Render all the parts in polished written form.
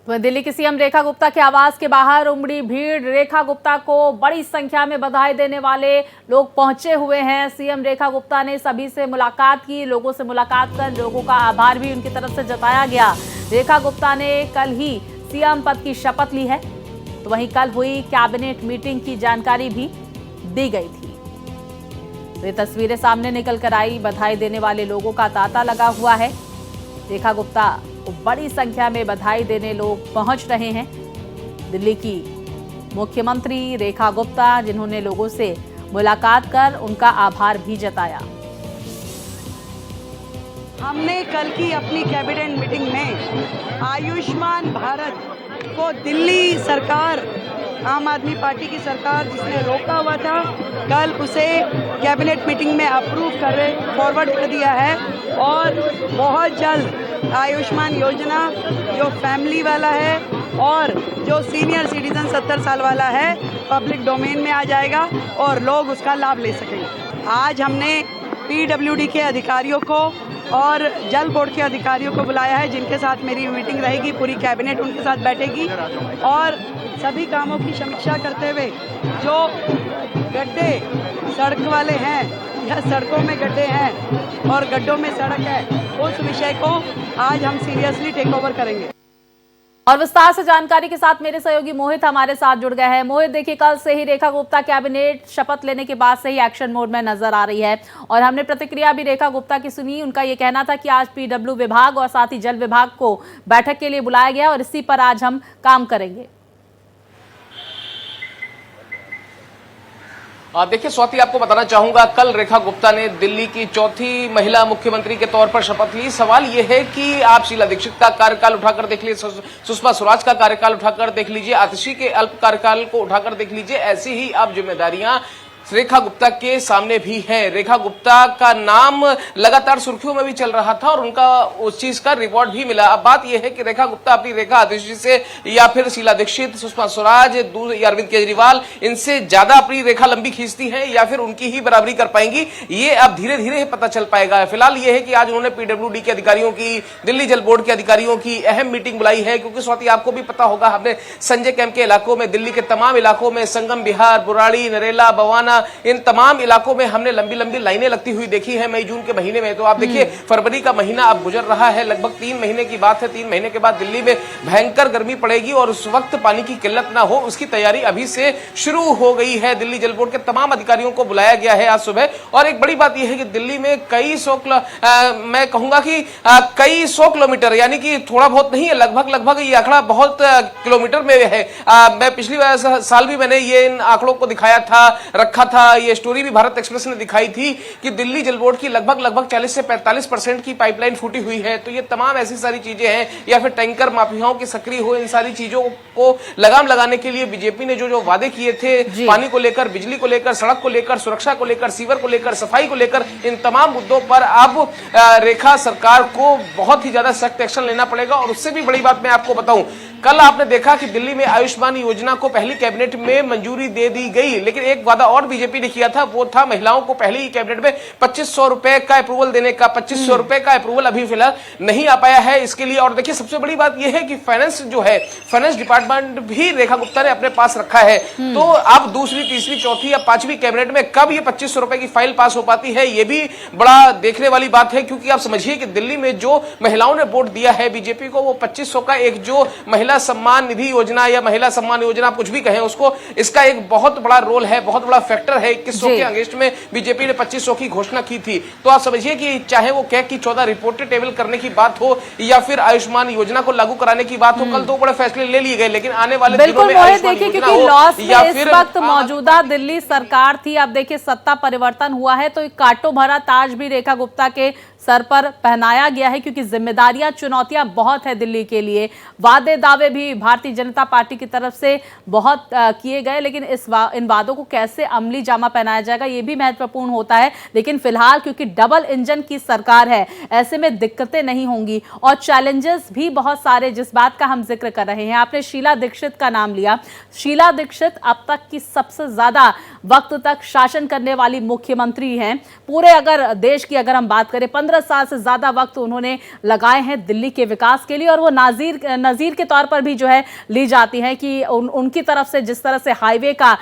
तो दिल्ली की सीएम रेखा गुप्ता के आवास के बाहर उमड़ी भीड़। रेखा गुप्ता को बड़ी संख्या में बधाई देने वाले लोग पहुंचे हुए हैं। सीएम रेखा गुप्ता ने सभी से मुलाकात की, लोगों से मुलाकात कर लोगों का आभार भी उनकी तरफ से जताया गया। रेखा गुप्ता ने कल ही सीएम पद की शपथ ली है, तो वहीं कल हुई कैबिनेट मीटिंग की जानकारी भी दी गई थी। तो ये तस्वीरें सामने निकल कर आई, बधाई देने वाले लोगों का तांता लगा हुआ है। रेखा गुप्ता को बड़ी संख्या में बधाई देने लोग पहुंच रहे हैं। दिल्ली की मुख्यमंत्री रेखा गुप्ता, जिन्होंने लोगों से मुलाकात कर उनका आभार भी जताया। हमने कल की अपनी कैबिनेट मीटिंग में आयुष्मान भारत को दिल्ली सरकार, आम आदमी पार्टी की सरकार जिसने रोका हुआ था, कल उसे कैबिनेट मीटिंग में अप्रूव फॉरवर्ड कर दिया है। और बहुत जल्द आयुष्मान योजना जो फैमिली वाला है और जो सीनियर सिटीजन 70 साल वाला है, पब्लिक डोमेन में आ जाएगा और लोग उसका लाभ ले सकेंगे। आज हमने पीडब्ल्यूडी के अधिकारियों को और जल बोर्ड के अधिकारियों को बुलाया है, जिनके साथ मेरी मीटिंग रहेगी। पूरी कैबिनेट उनके साथ बैठेगी और सभी कामों की समीक्षा करते हुए जो गड्ढे सड़क वाले हैं या सड़कों में गड्ढे हैं और गड्ढों में सड़क है, उस विषय को आज हम सीरियसली टेक ओवर करेंगे। और विस्तार से जानकारी के साथ मेरे सहयोगी मोहित हमारे साथ जुड़ गए हैं। मोहित, देखिए कल से ही रेखा गुप्ता कैबिनेट शपथ लेने के बाद से ही एक्शन मोड में नजर आ रही है और हमने प्रतिक्रिया भी रेखा गुप्ता की सुनी। उनका ये कहना था कि आज पीडब्ल्यू विभाग और साथ ही जल विभाग को बैठक के लिए बुलाया गया और इसी पर आज हम काम करेंगे। देखिए स्वाति, आपको बताना चाहूंगा, कल रेखा गुप्ता ने दिल्ली की चौथी महिला मुख्यमंत्री के तौर पर शपथ ली। सवाल यह है कि आप शीला दीक्षित का कार्यकाल उठाकर देख लीजिए, सुषमा स्वराज का कार्यकाल उठाकर देख लीजिए, आतिशी के अल्प कार्यकाल को उठाकर देख लीजिए, ऐसी ही आप जिम्मेदारियां रेखा गुप्ता के सामने भी है। रेखा गुप्ता का नाम लगातार सुर्खियों में भी चल रहा था और उनका उस चीज का रिवॉर्ड भी मिला। अब बात यह है कि रेखा गुप्ता अपनी रेखा आतिशी से या फिर शीला दीक्षित, सुषमा स्वराज, अरविंद केजरीवाल, इनसे ज्यादा अपनी रेखा लंबी खींचती है या फिर उनकी ही बराबरी कर पाएंगी, ये अब धीरे धीरे पता चल पाएगा। फिलहाल यह है कि आज उन्होंने पीडब्ल्यूडी के अधिकारियों की, दिल्ली जल बोर्ड के अधिकारियों की अहम मीटिंग बुलाई है, क्योंकि स्वाति आपको भी पता होगा, हमने संजय कैंप के इलाकों में, दिल्ली के तमाम इलाकों में, संगम विहार, बुराड़ी, नरेला, बवाना, इन तमाम इलाकों में हमने लंबी लंबी लाइनें लगती हुई देखी है मई जून के महीने में। तो आप देखिए फरवरी का महीना अब गुजर रहा है, लगभग 3 महीने की बात है। 3 महीने के बाद दिल्ली में भयंकर गर्मी पड़ेगी और उस वक्त पानी की किल्लत ना हो, उसकी तैयारी अभी से शुरू हो गई है। दिल्ली जल बोर्ड के तमाम अधिकारियों को बुलाया गया है आज सुबह। और एक बड़ी बात यह है कि दिल्ली में कई सौ मैं कहूंगा कि कई 100 किलोमीटर, यानी कि थोड़ा बहुत नहीं है, लगभग ये आंकड़ा बहुत किलोमीटर में है। मैं पिछली साल भी मैंने ये इन आंकड़ों को दिखाया था, रखा था। ये स्टोरी भी भारत एक्सप्रेस ने दिखाई थी कि दिल्ली जल बोर्ड की लगभग 40 से 45% की पाइपलाइन फूटी हुई है। तो ये तमाम ऐसी सारी चीजें हैं, या फिर टैंकर माफियाओं की सक्रिय हो, इन सारी चीजों को लगाम लगाने के लिए बीजेपी ने जो वादे किए थे, पानी को लेकर, बिजली को लेकर, सड़क को लेकर, सुरक्षा को लेकर, सीवर को लेकर, सफाई को लेकर, इन तमाम मुद्दों पर अब रेखा सरकार को बहुत ही ज्यादा सख्त एक्शन लेना पड़ेगा। और उससे भी बड़ी बात मैं आपको बताऊं, कल आपने देखा कि दिल्ली में आयुष्मान योजना को पहली कैबिनेट में मंजूरी दे दी गई, लेकिन एक वादा और बीजेपी ने किया था, वो था महिलाओं को पहली ही कैबिनेट में 2500 रुपए का अप्रूवल देने का। 2500 रुपए का अप्रूवल अभी फिलहाल नहीं आ पाया है इसके लिए। और देखिए सबसे बड़ी बात यह है कि फाइनेंस जो है, फाइनेंस डिपार्टमेंट भी रेखा गुप्ता ने अपने पास रखा है। तो अब दूसरी, तीसरी, चौथी या पांचवी कैबिनेट में कब ये 2500 रुपए की फाइल पास हो पाती है, ये भी बड़ा देखने वाली बात है। क्योंकि आप समझिए कि दिल्ली में जो महिलाओं ने वोट दिया है बीजेपी को, वो 2500 का एक जो महिला सम्मान निधि योजना या महिला सम्मान योजना, आप कुछ भी कहें उसको, इसका एक बहुत बड़ा रोल है, बहुत बड़ा फैक्टर है। 2100 के अगेंस्ट में बीजेपी ने 2500 की घोषणा की थी। तो आप समझिए कि चाहे वो कैग की 14 रिपोर्टें टेबल करने की बात हो या फिर आयुष्मान योजना को लागू कराने की बात हो, कल 2 बड़े फैसले ले लिए गए, लेकिन आने वाले दिनों में आयुष्मान योजना हो या फिर इस वक्त मौजूदा दिल्ली सरकार थी, अब देखिए सत्ता परिवर्तन हुआ है, तो एक कांटों भरा ताज भी रेखा गुप्ता के सर पर पहनाया गया है, क्योंकि जिम्मेदारियां, चुनौतियां बहुत है दिल्ली के लिए। वादे दावे भी भारतीय जनता पार्टी की तरफ से बहुत किए गए, लेकिन इन वादों को कैसे अमली जामा पहनाया जाएगा ये भी महत्वपूर्ण होता है। लेकिन फिलहाल क्योंकि डबल इंजन की सरकार है, ऐसे में दिक्कतें नहीं होंगी और चैलेंजेस भी बहुत सारे, जिस बात का हम जिक्र कर रहे हैं। आपने शीला दीक्षित का नाम लिया। शीला दीक्षित अब तक की सबसे ज्यादा वक्त तक शासन करने वाली मुख्यमंत्री हैं। पूरे अगर देश की अगर हम बात करें, 15 15 साल से ज्यादा वक्त उन्होंने लगाए हैं दिल्ली के विकास के लिए, और वो नजीर के तौर पर भी जो है ली जाती है कि उनकी तरफ से जिस तरह से हाईवे का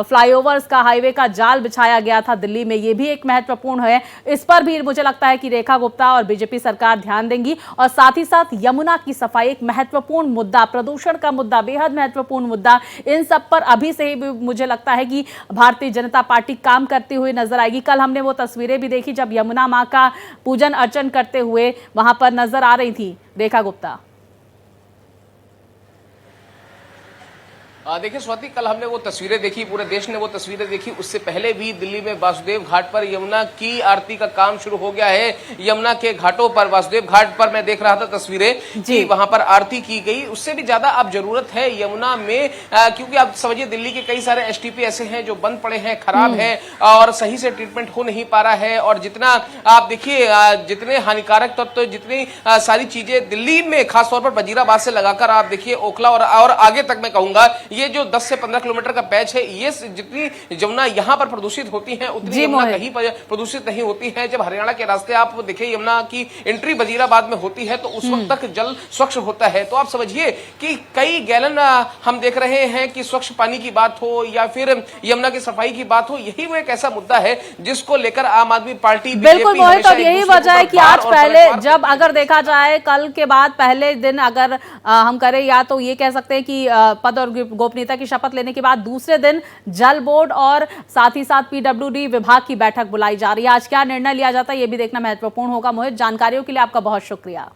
फ्लाईओवर्स का हाईवे का जाल बिछाया गया था दिल्ली में, ये भी एक महत्वपूर्ण है। इस पर भी मुझे लगता है कि रेखा गुप्ता और बीजेपी सरकार ध्यान देंगी। और साथ ही साथ यमुना की सफाई एक महत्वपूर्ण मुद्दा, प्रदूषण का मुद्दा बेहद महत्वपूर्ण मुद्दा, इन सब पर अभी से ही मुझे लगता है कि भारतीय जनता पार्टी काम करती हुई नजर आएगी। कल हमने वो तस्वीरें भी देखी जब यमुना मां का पूजन अर्चन करते हुए वहां पर नजर आ रही थी रेखा गुप्ता। देखिए स्वाति, कल हमने वो तस्वीरें देखी, पूरे देश ने वो तस्वीरें देखी। उससे पहले भी दिल्ली में वासुदेव घाट पर यमुना की आरती का काम शुरू हो गया है। यमुना के घाटों पर, वासुदेव घाट पर मैं देख रहा था तस्वीरें कि वहां पर आरती की गई। उससे भी ज्यादा अब जरूरत है यमुना में, क्योंकि आप समझिए दिल्ली के कई सारे एसटीपी ऐसे हैं जो बंद पड़े हैं, खराब है और सही से ट्रीटमेंट हो नहीं पा रहा है। और जितना आप देखिए, जितने हानिकारक तत्व, जितनी सारी चीजें दिल्ली में खासतौर पर वजीराबाद से लगाकर आप देखिए ओखला और आगे तक मैं कहूंगा, ये जो 10 से 15 किलोमीटर का पैच है, ये जितनी यमुना यहां पर प्रदूषित होती है उतनी यमुना कहीं पर प्रदूषित नहीं होती है। जब हरियाणा के रास्ते आप देखिए यमुना की एंट्री वजीराबाद में होती है तो उस वक्त तक जल स्वच्छ होता है। तो आप समझिए कि कई गैलन हम देख रहे हैं कि स्वच्छ पानी की बात हो या फिर यमुना की सफाई की बात हो, यही वो एक ऐसा मुद्दा है जिसको लेकर आम आदमी पार्टी, बिल्कुल मोहित, और यही वजह है कि आज पहले, जब अगर देखा जाए कल के बाद पहले दिन अगर हम करें, या तो ये कह सकते हैं कि पद और गोपनीयता की शपथ लेने के बाद दूसरे दिन जल बोर्ड और साथ ही साथ पीडब्ल्यूडी विभाग की बैठक बुलाई जा रही है। आज क्या निर्णय लिया जाता है ये भी देखना महत्वपूर्ण होगा। मोहित, जानकारियों के लिए आपका बहुत शुक्रिया।